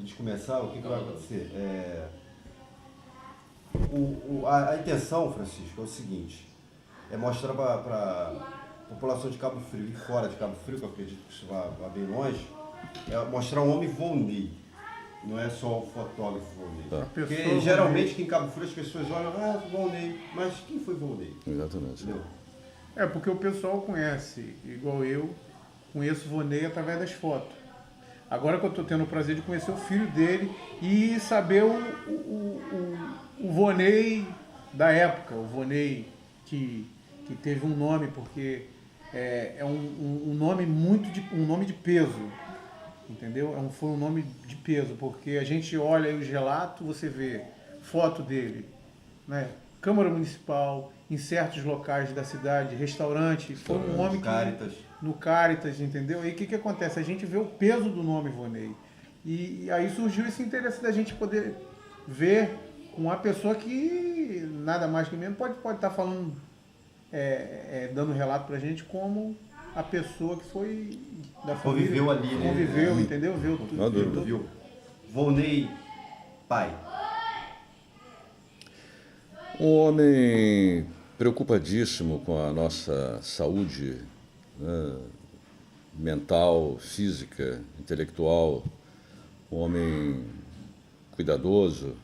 de começar, o que vai acontecer? A intenção, Francisco, é o seguinte, é mostrar para a população de Cabo Frio e fora de Cabo Frio, que eu acredito que isso vai bem longe, é mostrar um homem Volney. Não é só o fotógrafo Volney. Tá. Porque geralmente aqui em Cabo Frio as pessoas olham, Volney, mas quem foi Volney? Exatamente. Entendeu? Porque o pessoal conhece, igual eu, conheço o Volney através das fotos. Agora que eu estou tendo o prazer de conhecer o filho dele e saber o Volney da época, o Volney que teve um nome, porque é um nome um nome de peso, entendeu? Foi um nome de peso, porque a gente olha aí os relatos, você vê foto dele, né? Câmara Municipal, em certos locais da cidade, restaurante, foi um homem no Caritas, entendeu? E o que acontece? A gente vê o peso do nome Volney. E aí surgiu esse interesse da gente poder ver com a pessoa que, nada mais que menos, pode estar falando, dando relato pra gente como a pessoa que foi da família. Conviveu ali, né? Conviveu, entendeu? Viu tudo. Viu? Volney, pai. Um homem preocupadíssimo com a nossa saúde, né, mental, física, intelectual, um homem cuidadoso,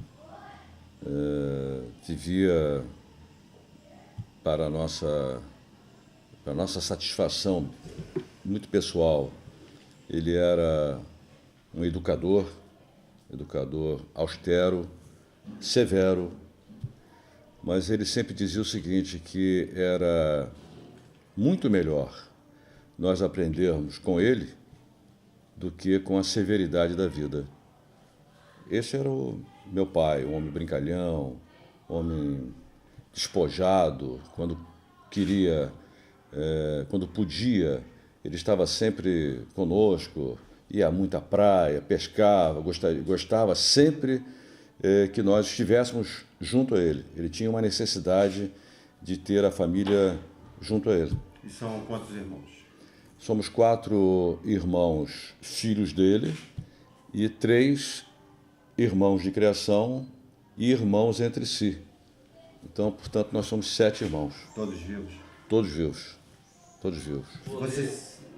vivia para a nossa satisfação muito pessoal. Ele era um educador austero, severo, mas ele sempre dizia o seguinte, que era muito melhor nós aprendermos com ele do que com a severidade da vida. Esse era o meu pai, um homem brincalhão, um homem despojado, quando queria, quando podia, ele estava sempre conosco, ia muito à praia, pescava, gostava sempre que nós estivéssemos junto a ele. Ele tinha uma necessidade de ter a família junto a ele. E são quantos irmãos? Somos 4 irmãos, filhos dele, e 3 irmãos de criação e irmãos entre si. Então, portanto, nós somos 7 irmãos. Todos vivos? Todos vivos. Todos vivos.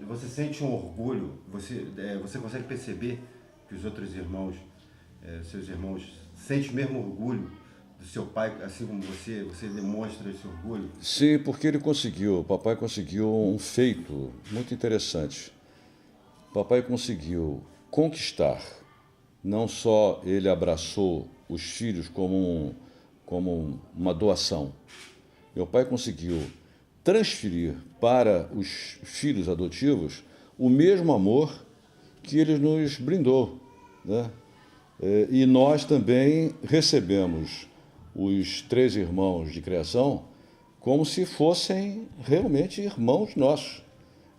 Você sente um orgulho? Você consegue perceber que os outros irmãos, seus irmãos, sentem o mesmo orgulho do seu pai, assim como você demonstra esse orgulho? Sim, porque o papai conseguiu um feito muito interessante. O papai conseguiu conquistar, não só ele abraçou os filhos como uma doação. Meu pai conseguiu transferir para os filhos adotivos o mesmo amor que ele nos brindou, né? E nós também recebemos os 3 irmãos de criação como se fossem realmente irmãos nossos.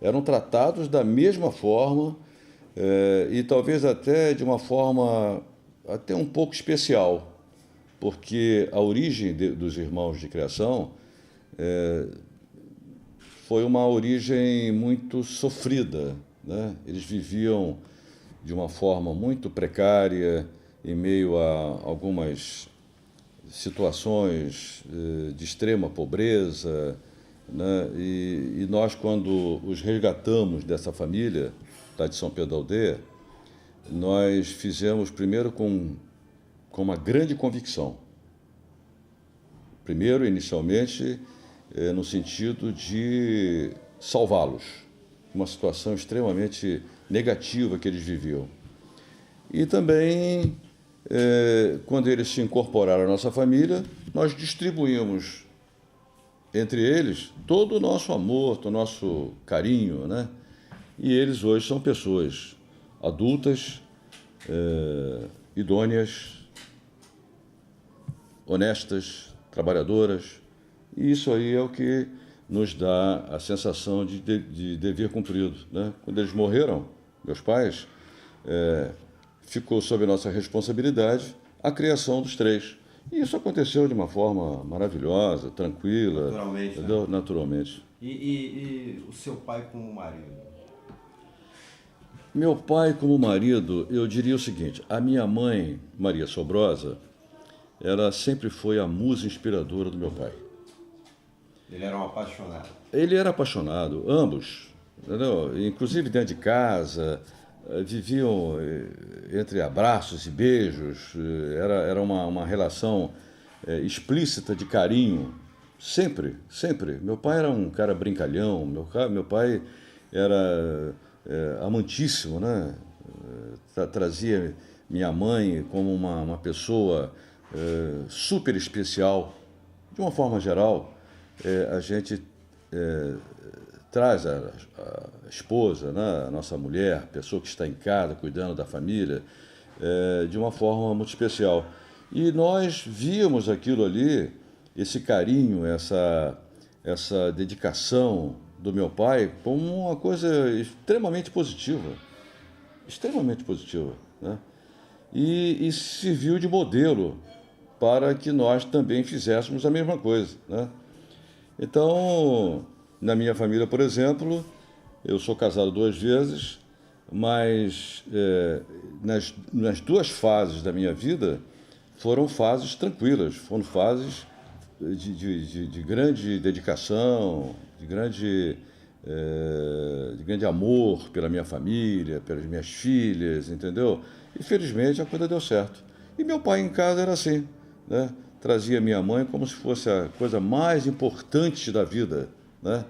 Eram tratados da mesma forma e talvez até de uma forma até um pouco especial, porque a origem dos irmãos de criação foi uma origem muito sofrida, né? Eles viviam de uma forma muito precária, em meio a algumas situações de extrema pobreza, né? E nós, quando os resgatamos dessa família, lá de São Pedro da Aldeia, nós fizemos primeiro com uma grande convicção. Primeiro, inicialmente, no sentido de salvá-los, uma situação extremamente negativa que eles viviam. E também, quando eles se incorporaram à nossa família, nós distribuímos entre eles todo o nosso amor, todo o nosso carinho, né? E eles hoje são pessoas adultas, idôneas, honestas, trabalhadoras, e isso aí é o que nos dá a sensação de dever cumprido, né? Quando eles morreram, meus pais, ficou sob nossa responsabilidade a criação dos 3. E isso aconteceu de uma forma maravilhosa, tranquila, naturalmente, entendeu? Né? Naturalmente. E o seu pai como marido? Meu pai, como marido, eu diria o seguinte: a minha mãe, Maria Sobrosa, ela sempre foi a musa inspiradora do meu pai. Ele era um apaixonado. Ele era apaixonado, ambos, entendeu? Inclusive dentro de casa, viviam entre abraços e beijos, era uma relação explícita de carinho, sempre, sempre. Meu pai era um cara brincalhão, meu pai era amantíssimo, né? Trazia minha mãe como uma pessoa super especial, de uma forma geral. A gente traz a esposa, né, a nossa mulher, a pessoa que está em casa, cuidando da família, de uma forma muito especial. E nós víamos aquilo ali, esse carinho, essa dedicação do meu pai, como uma coisa extremamente positiva. Extremamente positiva, né? E serviu de modelo para que nós também fizéssemos a mesma coisa, né? Então, na minha família, por exemplo, eu sou casado 2 vezes, mas nas 2 fases da minha vida foram fases tranquilas, foram fases de grande dedicação, de grande amor pela minha família, pelas minhas filhas, entendeu? E felizmente a coisa deu certo. E meu pai em casa era assim, né? Trazia minha mãe como se fosse a coisa mais importante da vida, né?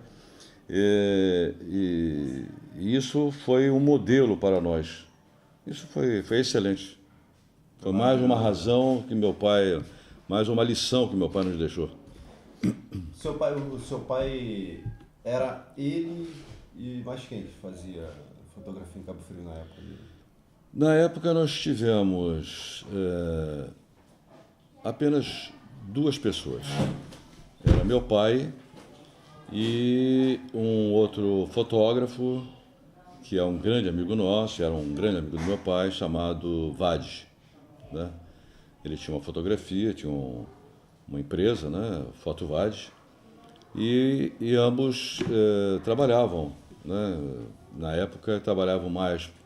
E isso foi um modelo para nós. Isso foi excelente. Foi mais uma razão que meu pai, mais uma lição que meu pai nos deixou. O seu pai era ele e mais quem que fazia fotografia em Cabo Frio na época dele? Na época nós tivemos apenas 2 pessoas. Era meu pai e um outro fotógrafo, que é um grande amigo nosso, era um grande amigo do meu pai, chamado Vade, né? Ele tinha uma fotografia, tinha uma empresa, né? Foto Vade, e ambos trabalhavam, né? Na época trabalhavam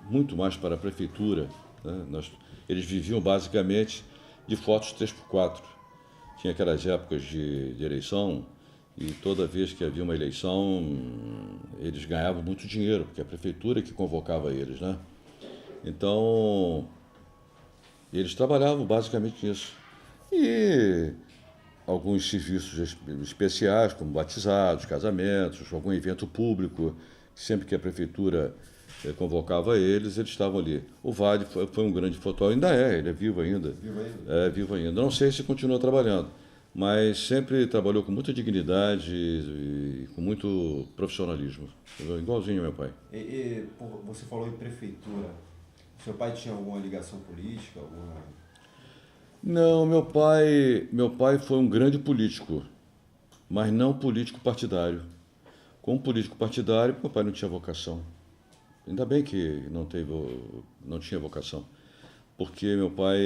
muito mais para a prefeitura, né? Eles viviam basicamente de fotos 3x4. Tinha aquelas épocas de eleição e toda vez que havia uma eleição eles ganhavam muito dinheiro, porque a prefeitura que convocava eles, né? Então eles trabalhavam basicamente nisso. E alguns serviços especiais, como batizados, casamentos, algum evento público, sempre que a prefeitura convocava eles estavam ali. O Vale foi um grande fotógrafo, ainda ele é vivo ainda. Vivo ainda? É, vivo ainda. Não sei se continua trabalhando, mas sempre trabalhou com muita dignidade e com muito profissionalismo. Igualzinho ao meu pai. Você falou em prefeitura. Seu pai tinha alguma ligação política? Não, meu pai foi um grande político, mas não político partidário. Como político partidário, meu pai não tinha vocação. Ainda bem que não tinha vocação, porque meu pai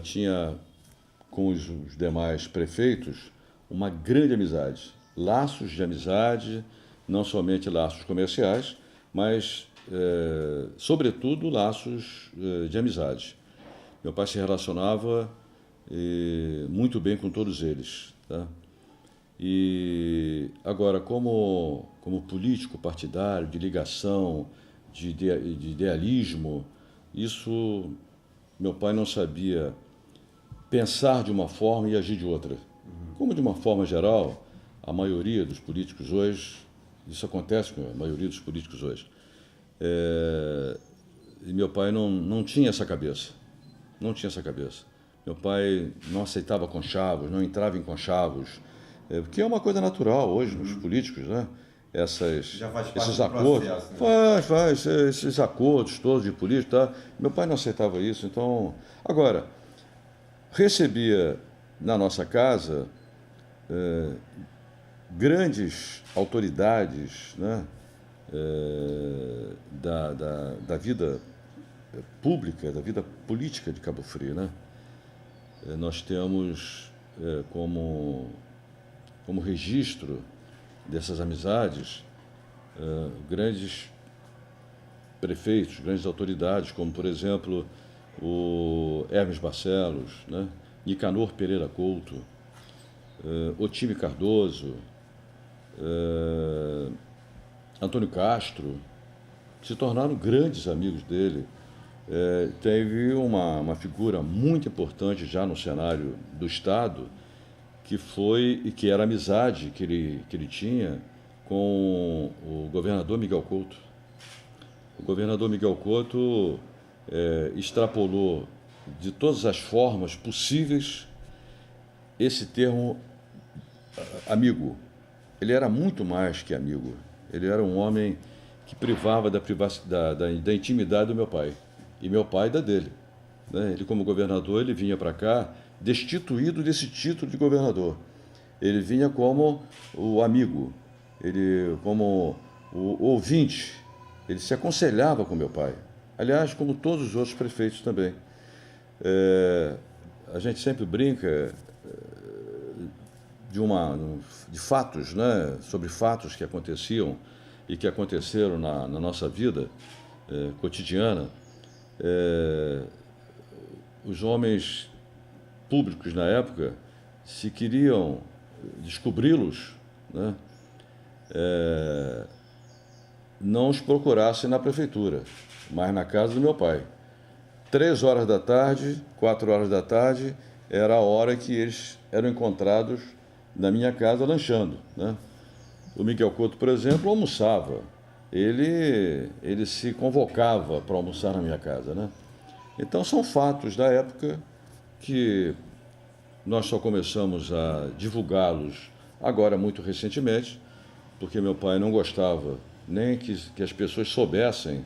tinha com os demais prefeitos uma grande amizade, laços de amizade, não somente laços comerciais, mas sobretudo laços de amizade. Meu pai se relacionava muito bem com todos eles, tá? E agora, como político partidário, de ligação, de idealismo, isso meu pai não sabia pensar de uma forma e agir de outra. Como de uma forma geral, a maioria dos políticos hoje, isso acontece com a maioria dos políticos hoje, e meu pai não tinha essa cabeça. Não tinha essa cabeça. Meu pai não aceitava conchavos, não entrava em conchavos, que é uma coisa natural hoje nos políticos, né? Já faz parte Esses do acordos, processo, né? faz esses acordos todos de política, tá? Meu pai não aceitava isso, então... Agora, recebia na nossa casa grandes autoridades, né? Da vida pública, da vida política de Cabo Frio, né? Nós temos como registro dessas amizades grandes prefeitos, grandes autoridades, como, por exemplo, o Hermes Barcelos, né? Nicanor Pereira Couto, Otime Cardoso, Antônio Castro, se tornaram grandes amigos dele. Teve uma figura muito importante já no cenário do Estado, que era a amizade que ele tinha com o governador Miguel Couto. O governador Miguel Couto extrapolou de todas as formas possíveis esse termo amigo. Ele era muito mais que amigo. Ele era um homem que privava da intimidade do meu pai. E meu pai da dele. Né? Ele, como governador, ele vinha para cá destituído desse título de governador. Ele vinha como o amigo, ele como o ouvinte. Ele se aconselhava com meu pai. Aliás, como todos os outros prefeitos também. A gente sempre brinca de fatos, né? Sobre fatos que aconteciam e que aconteceram na nossa vida cotidiana. Os homens públicos na época, se queriam descobri-los, né? Não os procurassem na prefeitura, mas na casa do meu pai. 3 horas da tarde, 4 horas da tarde, era a hora que eles eram encontrados na minha casa lanchando, né? O Miguel Couto, por exemplo, almoçava. Ele se convocava para almoçar na minha casa, né? Então são fatos da época que nós só começamos a divulgá-los agora muito recentemente, porque meu pai não gostava nem que as pessoas soubessem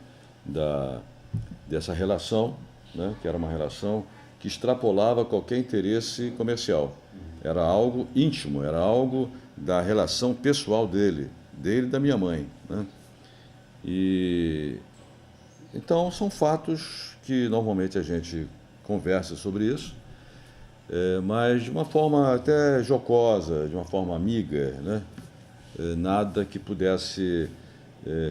dessa relação, né? Que era uma relação que extrapolava qualquer interesse comercial. Era algo íntimo, era algo da relação pessoal dele e da minha mãe, né? Então são fatos que normalmente a gente conversa sobre isso, mas de uma forma até jocosa, de uma forma amiga, né? Nada que pudesse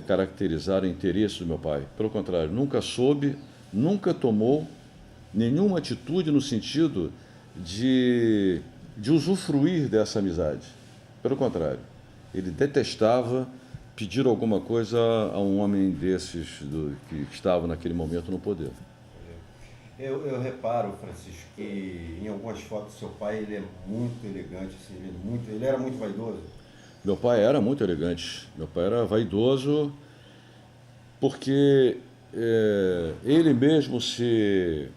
caracterizar o interesse do meu pai. Pelo contrário, nunca tomou nenhuma atitude no sentido de usufruir dessa amizade. Pelo contrário, ele detestava pedir alguma coisa a um homem desses que estava naquele momento no poder. Eu reparo, Francisco, que em algumas fotos do seu pai ele é muito elegante, assim, ele era muito vaidoso. Meu pai era muito elegante, meu pai era vaidoso porque ele mesmo se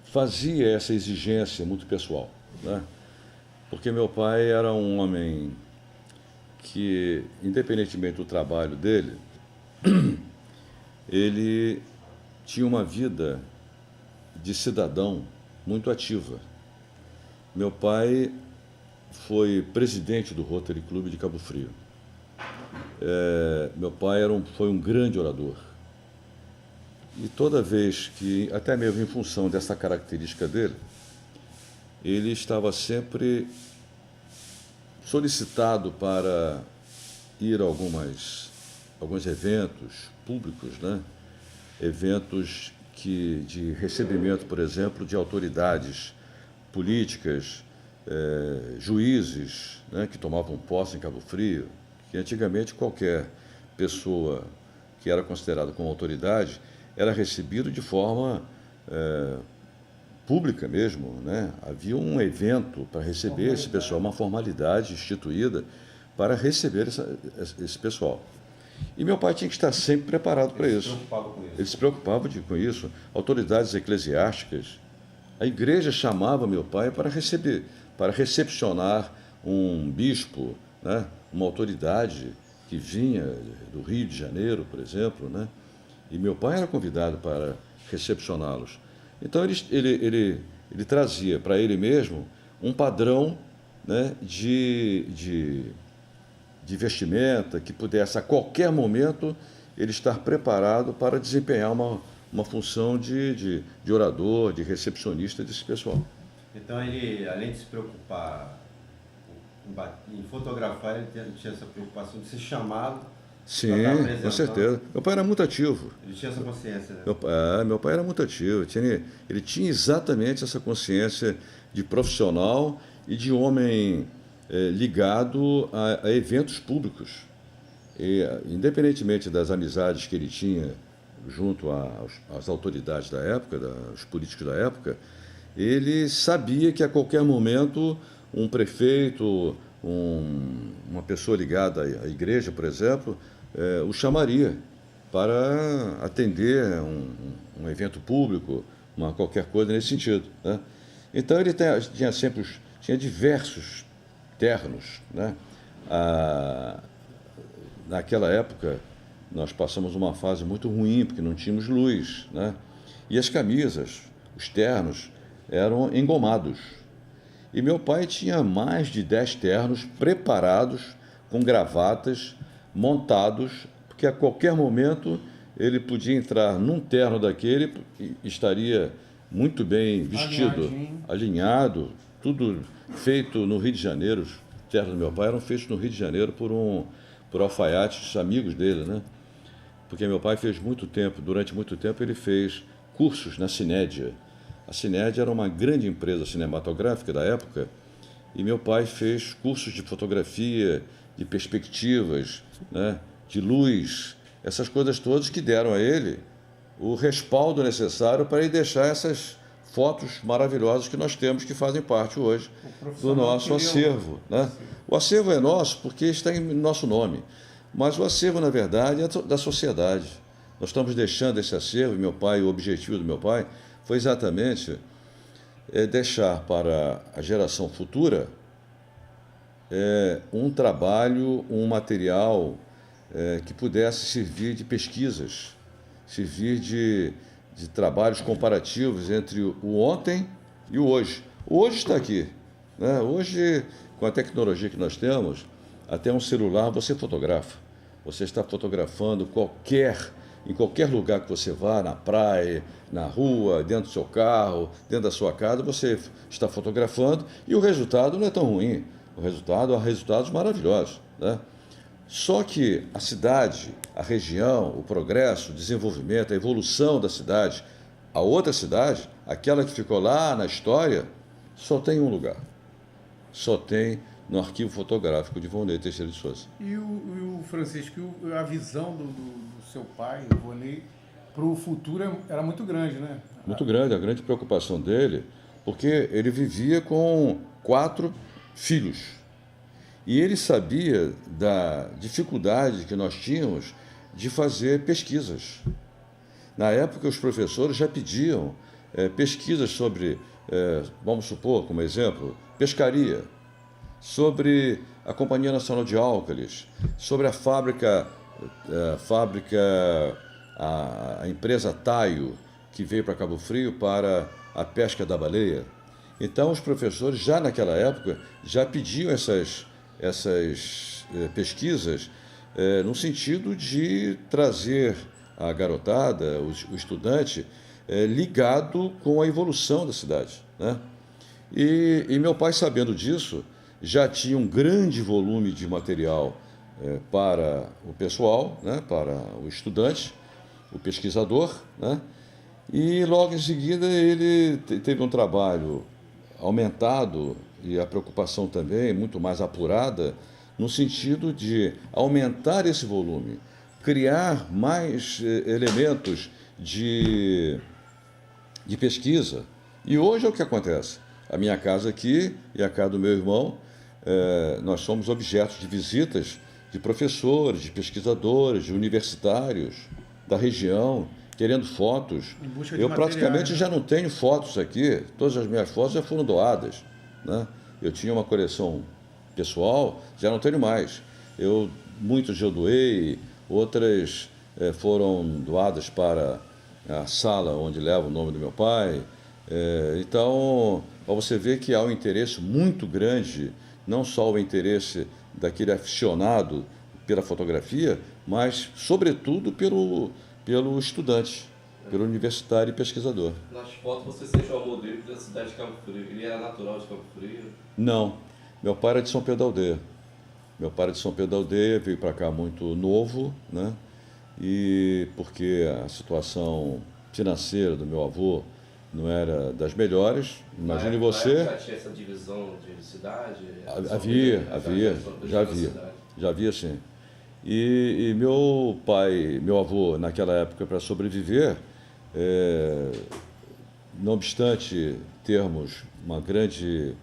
fazia essa exigência muito pessoal, né? Porque meu pai era um homem que, independentemente do trabalho dele, ele tinha uma vida de cidadão muito ativa. Meu pai foi presidente do Rotary Club de Cabo Frio. Meu pai foi um grande orador. E toda vez que, até mesmo em função dessa característica dele, ele estava sempre solicitado para ir a alguns eventos públicos, né? Eventos de recebimento, por exemplo, de autoridades políticas, juízes, né, que tomavam posse em Cabo Frio, que antigamente qualquer pessoa que era considerada como autoridade era recebido de forma pública mesmo, né? Havia um evento para receber esse pessoal, uma formalidade instituída para receber esse pessoal. E meu pai tinha que estar sempre preparado para isso. Ele se preocupava com isso. Autoridades eclesiásticas, a igreja chamava meu pai para recepcionar um bispo, né? Uma autoridade que vinha do Rio de Janeiro, por exemplo, né? E meu pai era convidado para recepcioná-los. Então ele trazia para ele mesmo um padrão, né, de vestimenta que pudesse a qualquer momento ele estar preparado para desempenhar uma função de orador, de recepcionista desse pessoal. Então ele, além de se preocupar em fotografar, ele tinha essa preocupação de ser chamado Sim, Já tá com apresentando. certeza. Meu pai era muito ativo. Ele tinha essa consciência, né? Meu pai era muito ativo. Ele tinha exatamente essa consciência de profissional e de homem ligado a eventos públicos. E, independentemente das amizades que ele tinha junto às autoridades da época, aos políticos da época, ele sabia que a qualquer momento um prefeito, uma pessoa ligada à igreja, por exemplo, o chamaria para atender um evento público, qualquer coisa nesse sentido, né? Então ele tinha diversos ternos, né? Naquela época, nós passamos uma fase muito ruim, porque não tínhamos luz, né? E as camisas, os ternos, eram engomados. E meu pai tinha mais de 10 ternos preparados, com gravatas, montados, porque a qualquer momento ele podia entrar num terno daquele e estaria muito bem vestido, alinhado, tudo feito no Rio de Janeiro. Os ternos do meu pai eram feitos no Rio de Janeiro por alfaiates amigos dele, né? Porque meu pai fez durante muito tempo, ele fez cursos na Cinédia. A Cinédia era uma grande empresa cinematográfica da época, e meu pai fez cursos de fotografia, de perspectivas, né, de luz, essas coisas todas que deram a ele o respaldo necessário para ele deixar essas fotos maravilhosas que nós temos, que fazem parte hoje do nosso acervo, né? O acervo é nosso porque está em nosso nome, mas o acervo, na verdade, é da sociedade. Nós estamos deixando esse acervo, o objetivo do meu pai foi exatamente deixar para a geração futura um trabalho, um material que pudesse servir de pesquisas, servir de trabalhos comparativos entre o ontem e o hoje. O hoje está aqui, né? Hoje, com a tecnologia que nós temos, até um celular você fotografa. Você está fotografando em qualquer lugar que você vá, na praia, na rua, dentro do seu carro, dentro da sua casa, você está fotografando e o resultado não é tão ruim. Há resultados maravilhosos, né? Só que a cidade, a região, o progresso, o desenvolvimento, a evolução da cidade, a outra cidade, aquela que ficou lá na história, só tem um lugar. Só tem no arquivo fotográfico de Volney Teixeira de Souza. E o Francisco, a visão do seu pai, Volney, para o futuro era muito grande, né? Muito grande, a grande preocupação dele, porque ele vivia com 4 filhos. E ele sabia da dificuldade que nós tínhamos de fazer pesquisas. Na época, os professores já pediam pesquisas sobre, vamos supor, como exemplo, pescaria, sobre a Companhia Nacional de Álcalis, sobre a empresa Taio, que veio para Cabo Frio para a pesca da baleia. Então, os professores, já naquela época, já pediam essas pesquisas no sentido de trazer a garotada, o estudante, ligado com a evolução da cidade, né? E meu pai, sabendo disso, já tinha um grande volume de material para o pessoal, né, para o estudante, o pesquisador, né? E logo em seguida ele teve um trabalho aumentado e a preocupação também muito mais apurada no sentido de aumentar esse volume, criar mais elementos de pesquisa. E hoje é o que acontece. A minha casa aqui e a casa do meu irmão, nós somos objetos de visitas de professores, de pesquisadores, de universitários da região, querendo fotos. Eu praticamente já não tenho fotos aqui, todas as minhas fotos já foram doadas, né? Eu tinha uma coleção pessoal, já não tenho mais. Muitas eu doei, outras foram doadas para a sala onde leva o nome do meu pai. Então, para você ver que há um interesse muito grande, não só o interesse daquele aficionado pela fotografia, mas, sobretudo, pelo estudante, pelo universitário e pesquisador. Nas fotos você sente o amor dele da cidade de Cabo Frio. Ele era natural de Cabo Frio? Não. Meu pai era de São Pedro da Aldeia. Meu pai era de São Pedro da Aldeia, veio para cá muito novo, né? E porque a situação financeira do meu avô não era das melhores. Imagine você. Já tinha essa divisão de cidade? Já havia sim. E meu pai, meu avô, naquela época, para sobreviver, não obstante termos uma grande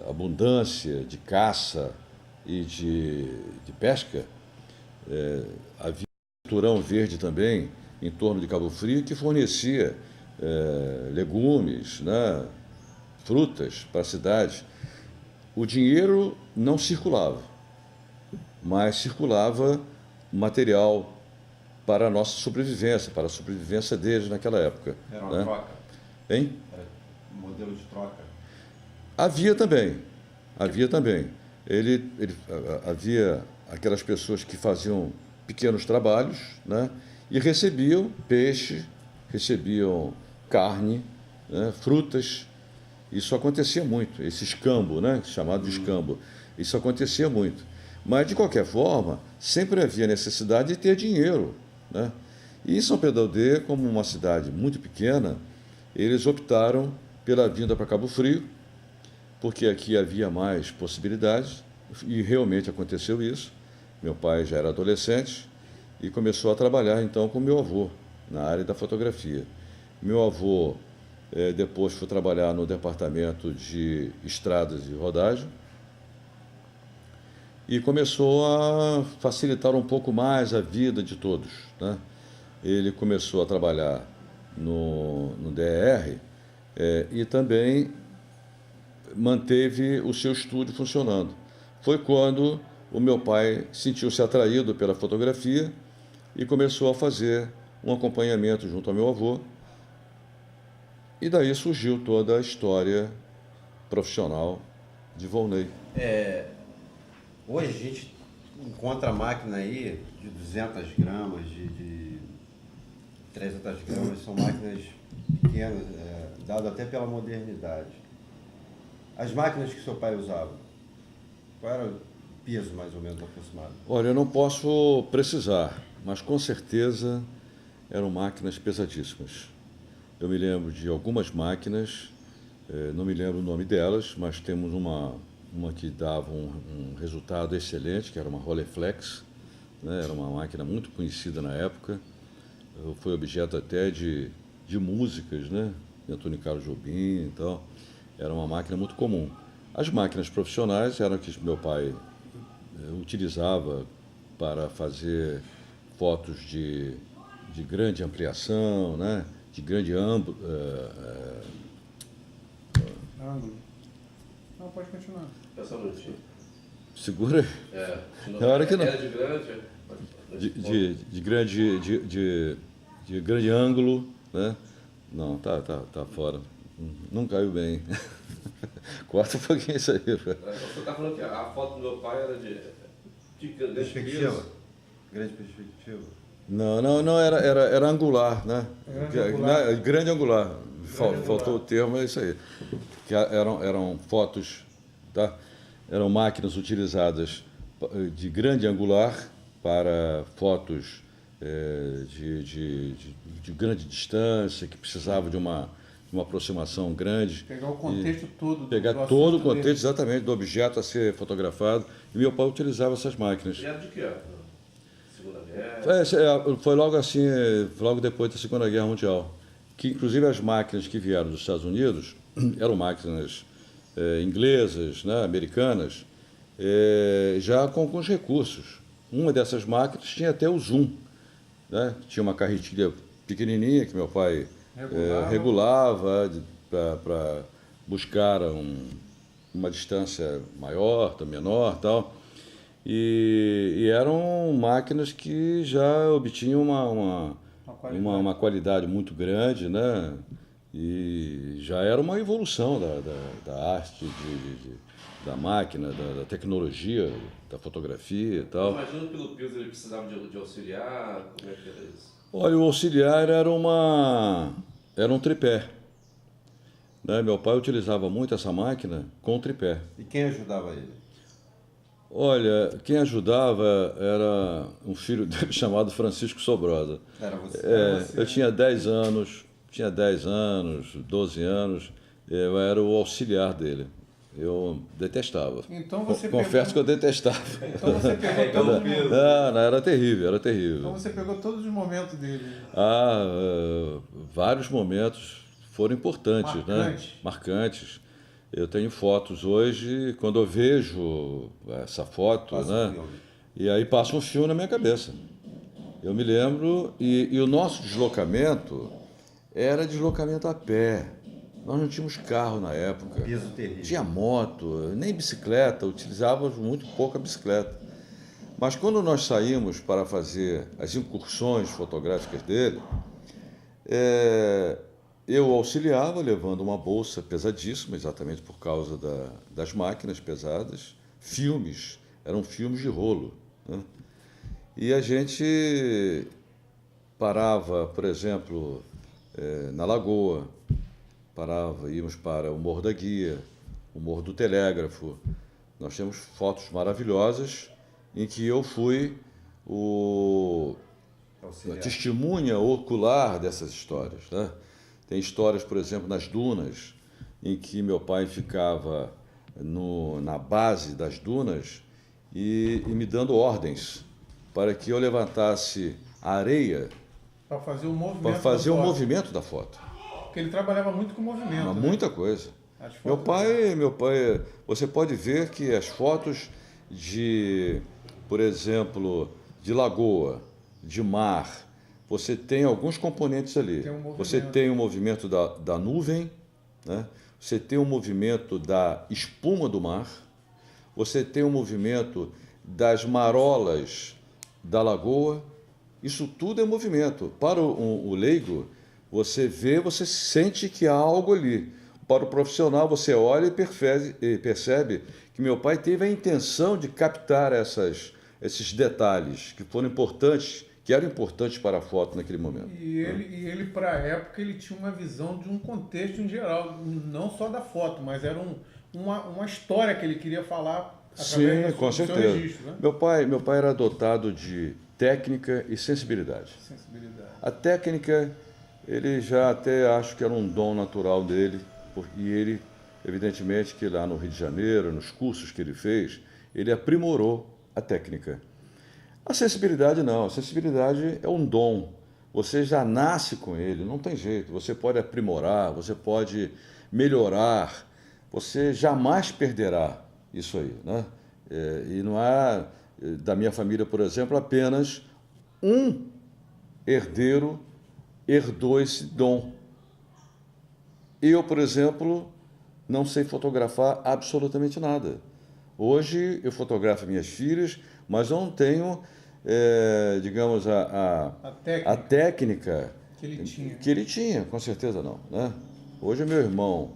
abundância de caça e de pesca, havia um cinturão verde também em torno de Cabo Frio que fornecia legumes, né, frutas para a cidade. O dinheiro não circulava, mas circulava material para a nossa sobrevivência, para a sobrevivência deles naquela época. Era uma né? troca? Hein? Era um modelo de troca? Havia também, havia também. Havia aquelas pessoas que faziam pequenos trabalhos, né, e recebiam peixe, recebiam carne, né, frutas. Isso acontecia muito, esse escambo, né, chamado de escambo. Isso acontecia muito. Mas, de qualquer forma, sempre havia necessidade de ter dinheiro, né? E São Pedro da Aldeia, como uma cidade muito pequena, eles optaram pela vinda para Cabo Frio, porque aqui havia mais possibilidades, e realmente aconteceu isso. Meu pai já era adolescente e começou a trabalhar, então, com meu avô, na área da fotografia. Meu avô depois foi trabalhar no departamento de estradas e rodagem e começou a facilitar um pouco mais a vida de todos, né? Ele começou a trabalhar no DR e também manteve o seu estúdio funcionando. Foi quando o meu pai sentiu-se atraído pela fotografia e começou a fazer um acompanhamento junto ao meu avô. E daí surgiu toda a história profissional de Volney. Hoje a gente encontra máquina aí de 200 gramas, de 300 gramas, são máquinas pequenas, dado até pela modernidade. As máquinas que seu pai usava, qual era o peso mais ou menos aproximado? Olha, eu não posso precisar, mas com certeza eram máquinas pesadíssimas. Eu me lembro de algumas máquinas, não me lembro o nome delas, mas temos uma que dava um resultado excelente, que era uma Rolleiflex, né? Era uma máquina muito conhecida na época, foi objeto até de músicas, né? De Antônio Carlos Jobim e tal. Era uma máquina muito comum. As máquinas profissionais eram que meu pai utilizava para fazer fotos de grande ampliação, né? De grande ângulo. Não, pode continuar. Só um minutinho. Segura aí. Na hora que não. Era de grande? De grande ângulo, né? Não, tá fora. Não caiu bem. Corta um pouquinho isso aí. Você está falando que a foto do meu pai era de grande Perspectiva? Grande perspectiva? Não, era angular, né? Grande angular. Faltou o termo, é isso aí. Que eram fotos, tá? Eram máquinas utilizadas de grande angular para fotos de grande distância, que precisava de uma aproximação grande. Pegar o contexto todo. Pegar todo o contexto, exatamente, do objeto a ser fotografado. E meu pai utilizava essas máquinas. E era de que ano? Segunda Guerra? Foi logo assim, logo depois da Segunda Guerra Mundial. Que inclusive as máquinas que vieram dos Estados Unidos eram máquinas inglesas, né, americanas, já com alguns recursos. Uma dessas máquinas tinha até o zoom, né? Tinha uma carretilha pequenininha que meu pai regulava para buscar uma distância maior, menor, tal. E eram máquinas que já obtinham uma qualidade muito grande, né? E já era uma evolução da arte, da máquina, da tecnologia, da fotografia e tal. Imagino que pelo peso ele precisava de auxiliar, como é que era isso? Olha, o auxiliar era um tripé, né? Meu pai utilizava muito essa máquina com tripé. E quem ajudava ele? Olha, quem ajudava era um filho dele chamado Francisco Sobrosa. Era você. Eu tinha 10 anos, 12 anos, eu era o auxiliar dele. Eu detestava. Então você Confesso que eu detestava. Então você pegou todos os momentos. Não, era terrível, era terrível. Então você pegou todos os momentos dele. Vários momentos foram importantes, né? Marcantes. Eu tenho fotos hoje, quando eu vejo essa foto, Passa né? um filme. E aí passa um filme na minha cabeça. Eu me lembro, e o nosso deslocamento era deslocamento a pé. Nós não tínhamos carro na época. Peso terrível. Tinha moto, nem bicicleta, utilizávamos muito pouco a bicicleta. Mas quando nós saímos para fazer as incursões fotográficas dele, eu auxiliava levando uma bolsa pesadíssima, exatamente por causa das máquinas pesadas, eram filmes de rolo, né? E a gente parava, por exemplo, na Lagoa, íamos para o Morro da Guia, o Morro do Telégrafo. Nós temos fotos maravilhosas em que eu fui a testemunha ocular dessas histórias, né? Tem histórias, por exemplo, nas dunas, em que meu pai ficava na base das dunas e me dando ordens para que eu levantasse a areia Para fazer o movimento. para fazer da o foto. movimento da foto. Porque ele trabalhava muito com movimento. Mas né? muita coisa. As fotos Meu pai, você pode ver que as fotos por exemplo, de lagoa, de mar, você tem alguns componentes ali. Tem um movimento. Você tem o movimento da nuvem, né? Você tem o movimento da espuma do mar, você tem o movimento das marolas da lagoa. Isso tudo é movimento. Para o leigo, você vê, você sente que há algo ali. Para o profissional, você olha e percebe que meu pai teve a intenção de captar esses detalhes que foram importantes, que eram importantes para a foto naquele momento. E ele para a época, ele tinha uma visão de um contexto em geral, não só da foto, mas era uma história que ele queria falar através Sim, com do seu certeza. registro. Né? Meu pai era dotado de técnica e sensibilidade. Sensibilidade. A técnica, ele já até acho que era um dom natural dele, e ele, evidentemente, que lá no Rio de Janeiro, nos cursos que ele fez, ele aprimorou a técnica. A sensibilidade não, a sensibilidade é um dom. Você já nasce com ele, não tem jeito. Você pode aprimorar, você pode melhorar, você jamais perderá isso aí, né? E não há, da minha família, por exemplo, apenas um herdeiro herdou esse dom. Eu, por exemplo, não sei fotografar absolutamente nada. Hoje eu fotografo minhas filhas, mas não tenho, digamos, a técnica que ele tinha. com certeza não, né? Hoje meu irmão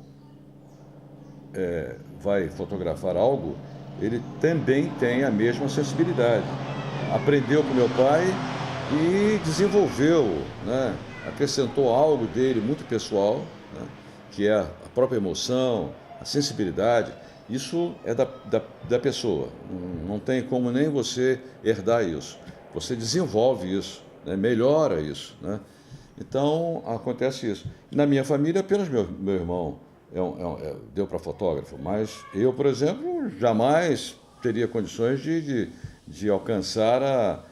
vai fotografar algo, ele também tem a mesma sensibilidade. Aprendeu com meu pai e desenvolveu, né? Acrescentou algo dele muito pessoal, né? Que é a própria emoção, a sensibilidade. Isso é da pessoa, não tem como nem você herdar isso. Você desenvolve isso, né? Melhora isso, né? Então, acontece isso. Na minha família, apenas meu irmão deu para fotógrafo, mas eu, por exemplo, jamais teria condições de alcançar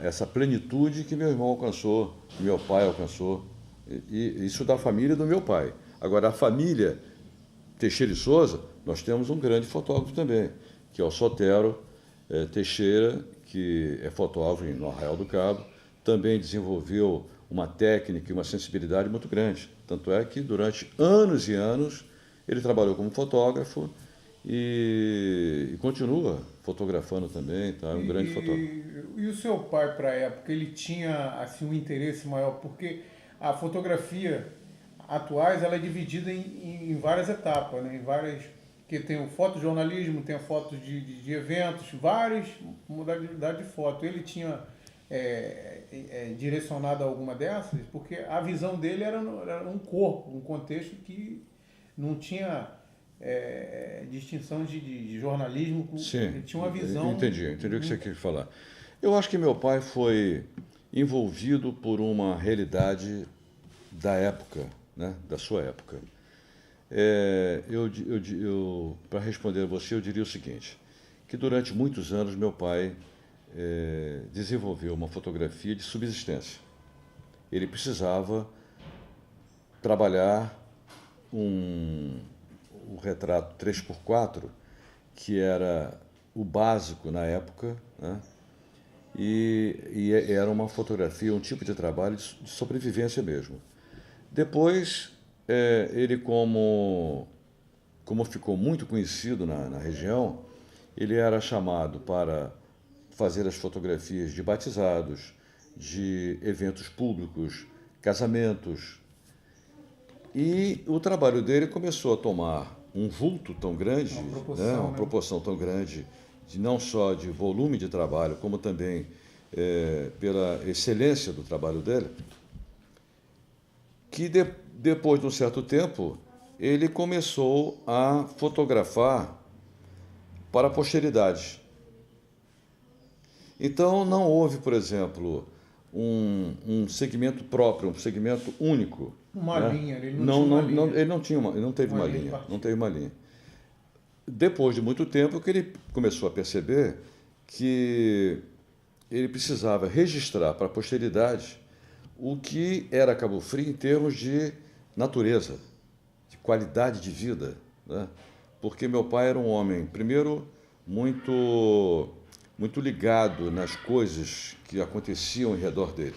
essa plenitude que meu irmão alcançou, que meu pai alcançou. E isso da família do meu pai. Agora, a família Teixeira e Souza, nós temos um grande fotógrafo também, que é o Sotero Teixeira, que é fotógrafo no Arraial do Cabo, também desenvolveu uma técnica e uma sensibilidade muito grande. Tanto é que durante anos e anos ele trabalhou como fotógrafo e continua fotografando também, tá? É um grande fotógrafo. E o seu pai, para a época, ele tinha assim, um interesse maior, porque a fotografia atuais ela é dividida em várias etapas, né? Que tem o fotojornalismo, tem a foto de eventos, várias modalidades de foto. Ele tinha direcionado a alguma dessas, porque a visão dele era um corpo, um contexto que não tinha distinção de jornalismo. Sim, Ele tinha uma visão... entendi o que você quis falar. Eu acho que meu pai foi envolvido por uma realidade da época, né, da sua época. Para responder a você, eu diria o seguinte, que durante muitos anos meu pai desenvolveu uma fotografia de subsistência. Ele precisava trabalhar o retrato 3x4, que era o básico na época, né? E era uma fotografia, um tipo de trabalho de sobrevivência mesmo. Depois, ele como ficou muito conhecido na região, ele era chamado para fazer as fotografias de batizados, de eventos públicos, casamentos. E o trabalho dele começou a tomar um vulto tão grande, uma proporção tão grande, não só de volume de trabalho, como também pela excelência do trabalho dele, que depois de um certo tempo, ele começou a fotografar para a posteridade. Então, não houve, por exemplo, um segmento próprio, um segmento único. Uma né? linha, ele não tinha uma linha. Ele não teve uma linha. Depois de muito tempo que ele começou a perceber que ele precisava registrar para a posteridade o que era Cabo Frio em termos de natureza, de qualidade de vida, né? Porque meu pai era um homem, primeiro, muito ligado nas coisas que aconteciam em redor dele.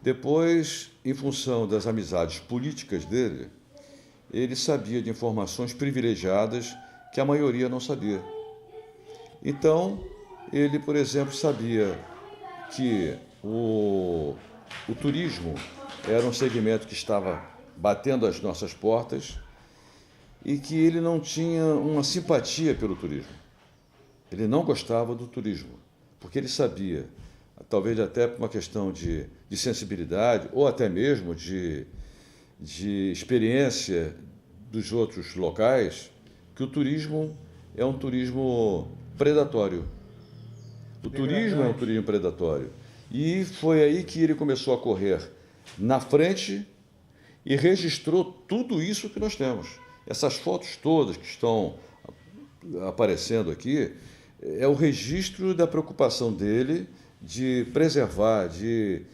Depois, em função das amizades políticas dele, ele sabia de informações privilegiadas que a maioria não sabia. Então, ele, por exemplo, sabia que o turismo era um segmento que estava batendo às nossas portas e que ele não tinha uma simpatia pelo turismo. Ele não gostava do turismo, porque ele sabia, talvez até por uma questão de sensibilidade ou até mesmo de experiência dos outros locais, que o turismo é um turismo predatório. O turismo é um turismo predatório. E foi aí que ele começou a correr na frente e registrou tudo isso que nós temos. Essas fotos todas que estão aparecendo aqui é o registro da preocupação dele de preservar, de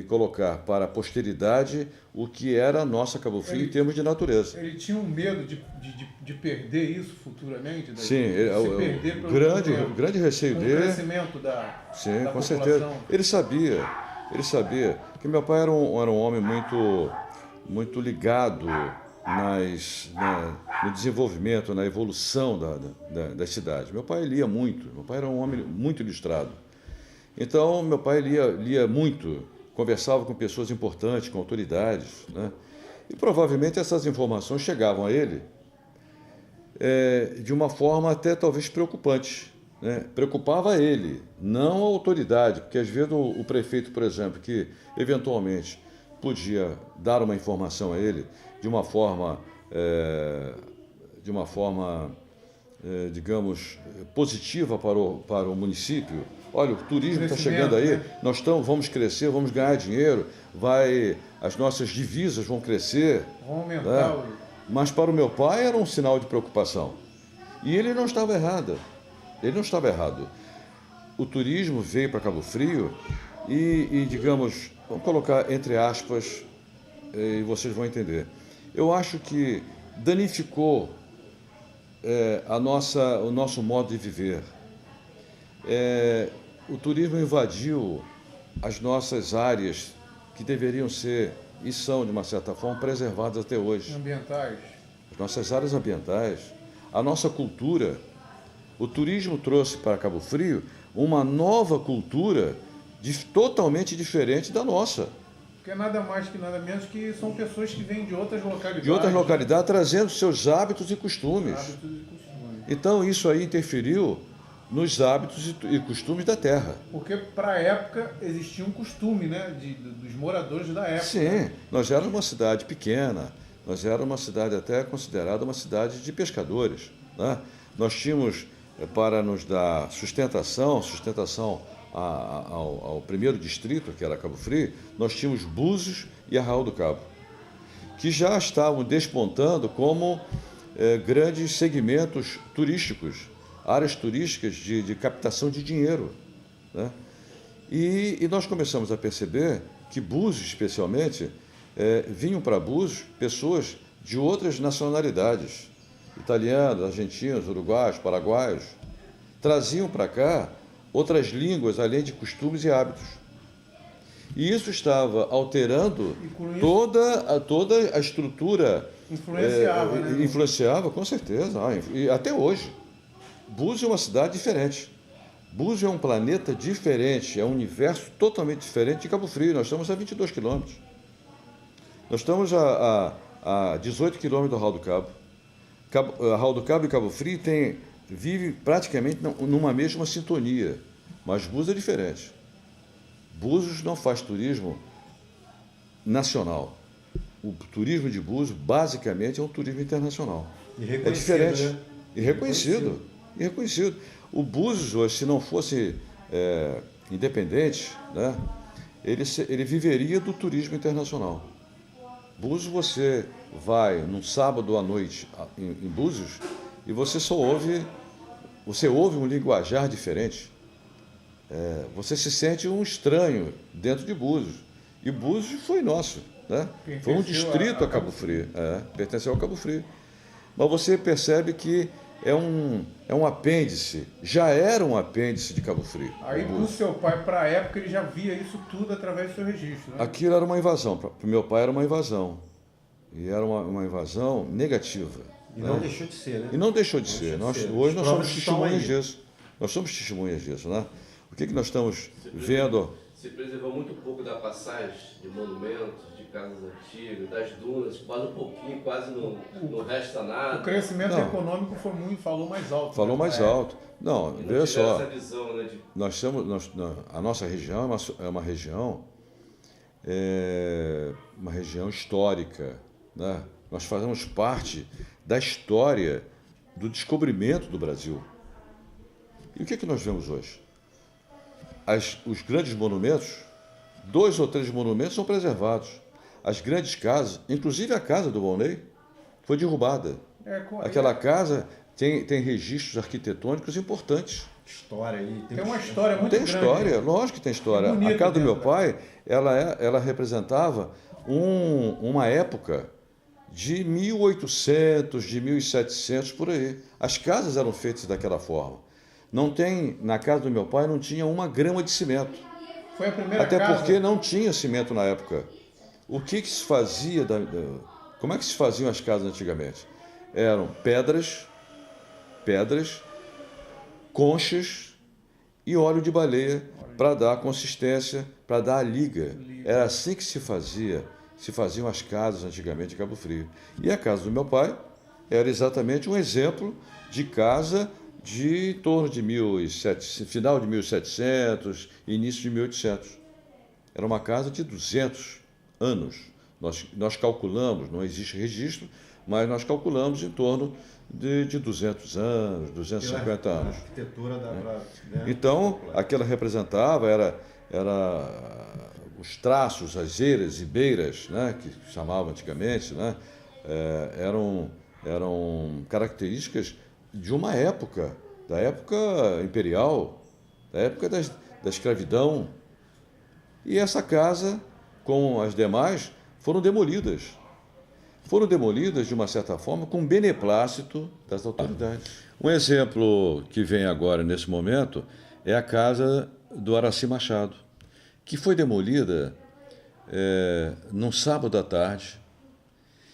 colocar para a posteridade o que era a nossa Cabo Frio em termos de natureza. Ele tinha um medo de perder isso futuramente? Sim, o grande receio dele... O crescimento da com população. certeza. Ele sabia que meu pai era um homem muito ligado no desenvolvimento, na evolução das cidades. Meu pai lia muito, meu pai era um homem muito ilustrado. Então, meu pai lia muito, conversava com pessoas importantes, com autoridades, né? E provavelmente essas informações chegavam a ele de uma forma até talvez preocupante, né? Preocupava ele, não a autoridade, porque às vezes o prefeito, por exemplo, que eventualmente podia dar uma informação a ele de uma forma digamos, positiva para o município. Olha, o turismo está chegando aí, né? Nós vamos crescer, vamos ganhar dinheiro, as nossas divisas vão crescer. Vão aumentar. Né? Mas para o meu pai era um sinal de preocupação. E ele não estava errado. O turismo veio para Cabo Frio e, digamos, vamos colocar entre aspas, e vocês vão entender. Eu acho que danificou o nosso modo de viver. O turismo invadiu as nossas áreas que deveriam ser, e são, de uma certa forma, preservadas até hoje. Ambientais. As nossas áreas ambientais, a nossa cultura. O turismo trouxe para Cabo Frio uma nova cultura totalmente diferente da nossa. Porque nada mais que nada menos que são pessoas que vêm de outras localidades. De outras localidades, trazendo seus hábitos e costumes. Então, isso aí interferiu nos hábitos e costumes da terra. Porque, para a época, existia um costume, né, dos moradores da época. Sim, nós éramos uma cidade pequena, Nós éramos uma cidade até considerada uma cidade de pescadores, né? Nós tínhamos, para nos dar sustentação ao primeiro distrito, que era Cabo Frio, nós tínhamos Búzios e Arraial do Cabo, que já estavam despontando como grandes segmentos turísticos, áreas turísticas de captação de dinheiro, né? E nós começamos a perceber que Búzios, especialmente, vinham para Búzios pessoas de outras nacionalidades, italianos, argentinos, uruguaios, paraguaios, traziam para cá outras línguas, além de costumes e hábitos. E isso estava alterando toda a estrutura. Influenciava, né? Influenciava, com certeza. E até hoje. Búzios é uma cidade diferente. Búzios é um planeta diferente, é um universo totalmente diferente de Cabo Frio. Nós estamos a 22 quilômetros. Nós estamos a 18 quilômetros do Arraial do Cabo. Arraial do Cabo e Cabo Frio vive praticamente numa mesma sintonia, mas Búzios é diferente. Búzios não faz turismo nacional. O turismo de Búzios, basicamente, é um turismo internacional. É diferente. Né? E reconhecido. O Búzios, hoje, se não fosse independente, né, ele viveria do turismo internacional. Búzios, você vai num sábado à noite em Búzios e você ouve um linguajar diferente. Você se sente um estranho dentro de Búzios. E Búzios foi nosso, né? Foi um distrito a Cabo Frio. Pertenceu ao Cabo Frio. Mas você percebe que é um apêndice, já era um apêndice de Cabo Frio. Aí do seu pai, para a época, ele já via isso tudo através do seu registro, né? Aquilo era uma invasão, para o meu pai era uma invasão. E era uma invasão negativa. E não deixou de ser, né? E não deixou de ser. Hoje nós somos testemunhas disso. Nós somos testemunhas disso, né? O que nós estamos vendo? Se preservou muito pouco da passagem de monumentos, de casas antigas, das dunas, quase um pouquinho, quase não resta nada. O crescimento econômico falou mais alto. Falou mais alto. Não, veja só. Essa visão, né, a nossa região é uma região histórica, né? Nós fazemos parte da história do descobrimento do Brasil. E o que nós vemos hoje? Os grandes monumentos, 2 ou 3 monumentos são preservados. As grandes casas, inclusive a casa do Volney, foi derrubada. Aquela casa tem registros arquitetônicos importantes. História aí. Tem uma história muito grande. Tem história, lógico que tem história. A casa do meu pai, ela representava uma época de 1800, de 1700, por aí. As casas eram feitas daquela forma. Na casa do meu pai não tinha 1 grama de cimento. Foi a primeira Até casa. porque não tinha cimento na época. O que se fazia? Como é que se faziam as casas antigamente? Eram pedras, conchas e óleo de baleia para dar consistência, para dar a liga. Era assim que se faziam as casas antigamente em Cabo Frio. E a casa do meu pai era exatamente um exemplo de casa de em torno de final de 1700, início de 1800. Era uma casa de 200 anos. Nós calculamos, não existe registro, mas nós calculamos em torno de 200 anos, 250 anos. A arquitetura dá para... Então, aquela representava, era os traços, as eiras e beiras, né, que chamavam antigamente, né, eram características de uma época, da época imperial, da época da escravidão. E essa casa, com as demais, foram demolidas. Foram demolidas, de uma certa forma, com beneplácito das autoridades. Um exemplo que vem agora, nesse momento, é a casa do Araci Machado, que foi demolida num sábado à tarde.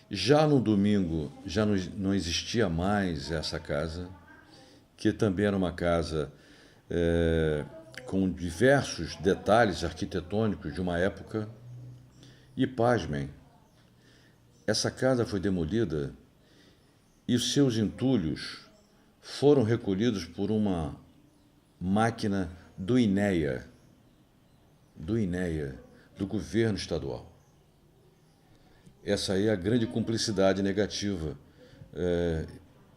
Já no domingo, já não existia mais essa casa, que também era uma casa com diversos detalhes arquitetônicos de uma época. E, pasmem, essa casa foi demolida e os seus entulhos foram recolhidos por uma máquina do INEA, do governo estadual. essa aí é a grande cumplicidade negativa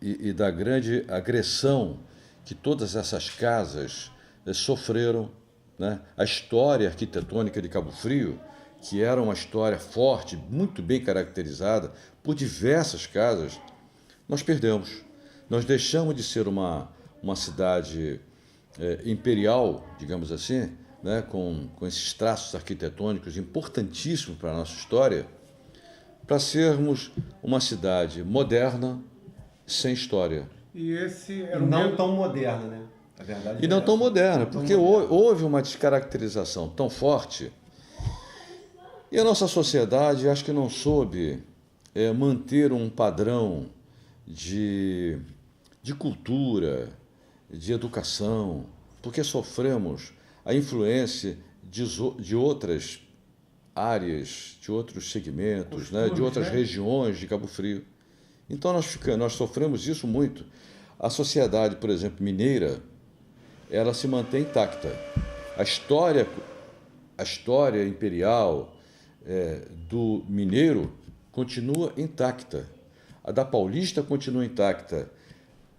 e da grande agressão que todas essas casas sofreram, né? A história arquitetônica de Cabo Frio, que era uma história forte, muito bem caracterizada por diversas casas, nós perdemos. Nós deixamos de ser uma cidade imperial, digamos assim, né, com esses traços arquitetônicos importantíssimos para a nossa história, para sermos uma cidade moderna, sem história. E esse era E o não medo. tão moderna, né? A verdade E não é tão essa. moderna, Não tão porque moderna. houve uma descaracterização tão forte. E a nossa sociedade, acho que não soube manter um padrão de cultura, de educação, porque sofremos a influência de outras áreas, de outros segmentos, né, de outras regiões de Cabo Frio. Então nós sofremos isso muito. A sociedade, por exemplo, mineira, ela se mantém intacta. A história imperial do mineiro continua intacta. A da paulista continua intacta.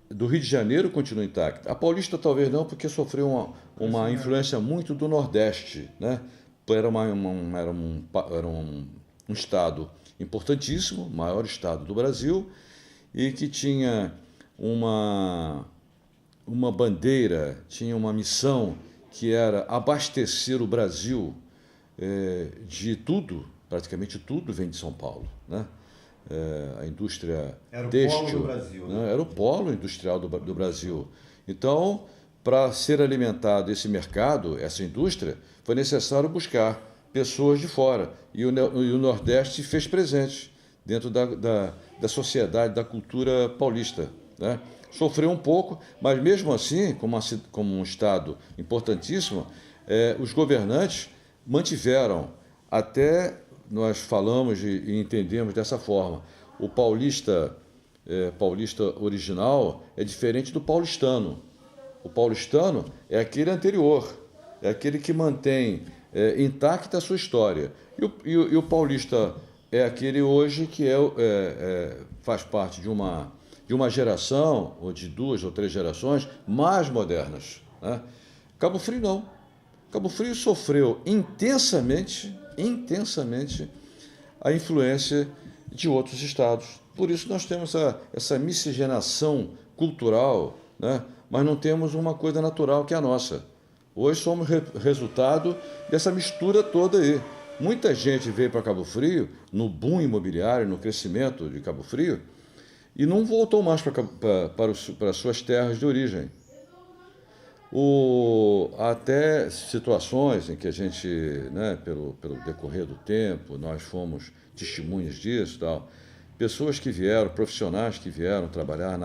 Do Rio de Janeiro continua intacta. A paulista talvez não, porque sofreu uma influência muito do Nordeste, né? Era um estado importantíssimo, maior estado do Brasil, e que tinha uma bandeira, tinha uma missão que era abastecer o Brasil de tudo, praticamente tudo vem de São Paulo, né? A indústria Era o têxtil, polo do Brasil, né? Era o polo industrial do Brasil. Então, para ser alimentado esse mercado, essa indústria, foi necessário buscar pessoas de fora. E o Nordeste se fez presente dentro da sociedade, da cultura paulista, né? Sofreu um pouco, mas mesmo assim, como um estado importantíssimo, os governantes mantiveram, até nós falamos e entendemos dessa forma, o paulista original é diferente do paulistano. O paulistano é aquele anterior, é aquele que mantém intacta a sua história. E o paulista é aquele hoje que faz parte de uma geração, ou de 2 ou 3 gerações, mais modernas, né? Cabo Frio não. Cabo Frio sofreu intensamente a influência de outros estados. Por isso nós temos essa miscigenação cultural, né? Mas não temos uma coisa natural que é a nossa. Hoje somos resultado dessa mistura toda aí. Muita gente veio para Cabo Frio, no imobiliário, no crescimento de Cabo Frio, e não voltou mais para as suas terras de origem. Até situações em que a gente, né, pelo decorrer do tempo, nós fomos testemunhas disso, tal. Pessoas que vieram, profissionais que vieram trabalhar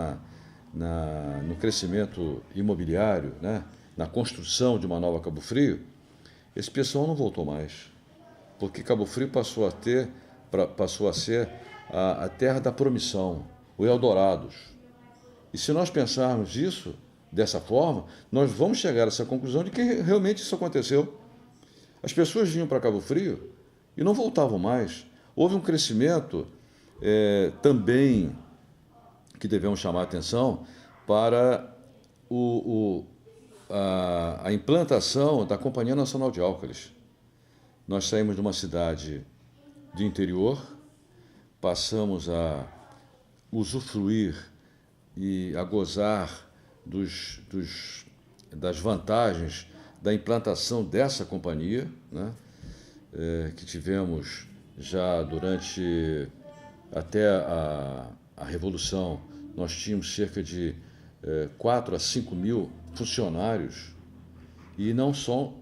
no crescimento imobiliário, né, na construção de uma nova Cabo Frio, esse pessoal não voltou mais, porque Cabo Frio passou a ser a terra da promissão, o Eldorados. E se nós pensarmos isso dessa forma, nós vamos chegar a essa conclusão de que realmente isso aconteceu. As pessoas vinham para Cabo Frio e não voltavam mais. Houve um crescimento também que devemos chamar a atenção para a implantação da Companhia Nacional de Álcalis. Nós saímos de uma cidade de interior, passamos a usufruir e a gozar das vantagens da implantação dessa companhia, né? Que tivemos já durante até a Revolução. Nós tínhamos cerca de 4 a 5 mil funcionários, e não só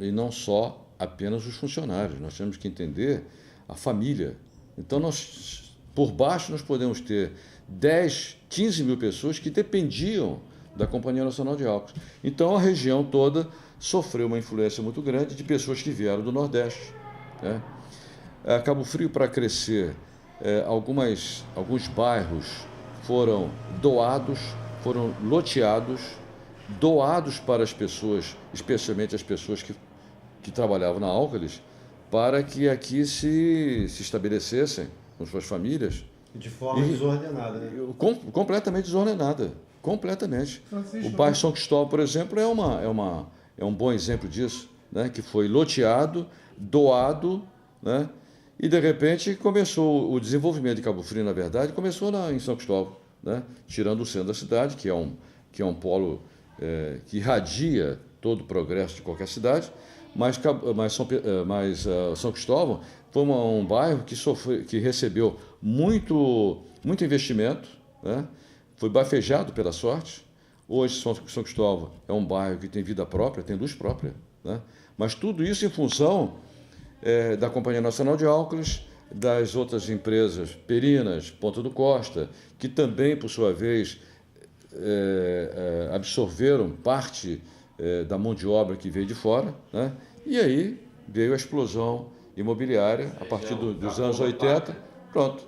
apenas os funcionários, nós temos que entender a família. Então, por baixo, nós podemos ter 10, 15 mil pessoas que dependiam da Companhia Nacional de Álcalis. Então, a região toda sofreu uma influência muito grande de pessoas que vieram do Nordeste, né? Cabo Frio, para crescer, alguns bairros foram doados, foram loteados, doados para as pessoas, especialmente as pessoas que trabalhavam na Álcalis, para que aqui se estabelecessem, com suas famílias, De forma desordenada, né? completamente desordenada. Completamente. Francisco, O bairro São Cristóvão, por exemplo, é um bom exemplo disso, né? Que foi loteado, doado, né? E, de repente, começou o desenvolvimento de Cabo Frio, na verdade, começou em São Cristóvão, né? Tirando o centro da cidade, que é um polo que irradia todo o progresso de qualquer cidade, mas São Cristóvão foi um bairro que recebeu muito investimento, né? Foi bafejado pela sorte. Hoje, São Cristóvão é um bairro que tem vida própria, tem luz própria, né? Mas tudo isso em função da Companhia Nacional de Álcools, das outras empresas Perinas, Ponta do Costa, que também, por sua vez, absorveram parte da mão de obra que veio de fora, né? E aí veio a explosão imobiliária a partir dos anos 80. Pronto.